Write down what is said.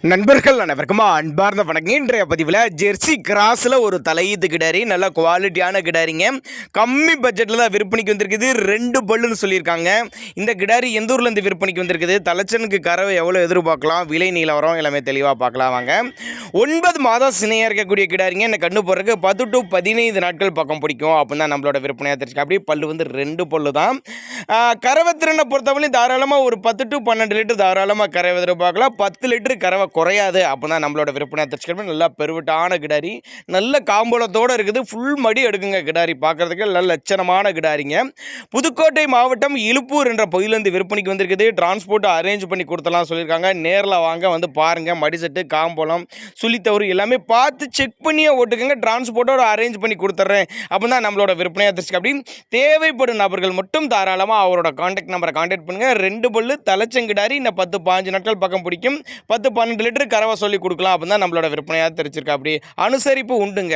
நண்பர்கள் அனைவருக்கும் அன்பார்ந்த வணக்கம். இன்றைய பதிவில் ஜெர்சி கிராஸில் ஒரு தலையீத்து கிடாரி, நல்ல குவாலிட்டியான கிடாரிங்க. கம்மி பட்ஜெட்டில் தான் விற்பனைக்கு வந்திருக்குது. 2 பல்லுன்னு சொல்லியிருக்காங்க. இந்த கிடாரி எந்த ஊர்லேருந்து விற்பனைக்கு வந்திருக்குது, தலைச்சனுக்கு கறவை எவ்வளோ எதிர்பார்க்கலாம், விலை நிலவரம் எல்லாமே தெளிவாக பார்க்கலாம் வாங்க. 9 மாதம் சினையாக இருக்கக்கூடிய கிடாரிங்க. என்ன கண்ணு போடுறதுக்கு 10 to 15 நாட்கள் பக்கம் பிடிக்கும் அப்படின்னு தான் நம்மளோட விற்பனையாக தெரிஞ்சுக்க. அப்படியே பல்லு வந்து 2 பல்லு தான். கறவை திறனை பொறுத்தவரையும் தாராளமாக ஒரு 10 to 12 லிட்டர் தாராளமாக கறவை எதிர்பார்க்கலாம். 10 லிட்டர் கறவை குறையாது அப்படின்னா நம்மளோட விற்பனை தெரிஞ்சுக்கணும். நல்லா பெருவிட்டான கிடாரி, நல்ல காம்பளத்தோடு இருக்குது. ஃபுல் மடி எடுக்குங்க கிடாரி, பார்க்குறதுக்கு நல்ல லட்சணமான கிடாரிங்க. புதுக்கோட்டை மாவட்டம் இலுப்பூர் என்ற பகுதியிலேருந்து விற்பனைக்கு வந்திருக்குது. டிரான்ஸ்போர்ட் அரேஞ்ச் பண்ணி கொடுத்தலாம் சொல்லியிருக்காங்க. நேரில் வாங்க வந்து பாருங்கள். மடி செட்டு, காம்பளம், சுழித்தவறு எல்லாமே பார்த்து செக் பண்ணியே ஓட்டுக்கங்க. டிரான்ஸ்போர்ட்டோட அரேஞ்ச் பண்ணி கொடுத்துட்றேன் அப்படின்னு தான் நம்மளோட விற்பனையாக தெரிஞ்சுக்க. அப்படி தேவைப்படும் நபர்கள் மட்டும் தாராளமாக அவரோட கான்டாக்ட் நம்பரை கான்டாக்ட் பண்ணுங்கள். 2 பல்லு தலைச்சங்கிடாரி, இன்னும் 10-15 நாட்கள் பக்கம் பிடிக்கும். 10-12 லிட்டர் கறவை சொல்லி கொடுக்கலாம் அப்படின்னு தான் நம்மளோட விற்பனையாக தெரிஞ்சிருக்கா. அப்படி அனுசரிப்பு உண்டுங்க.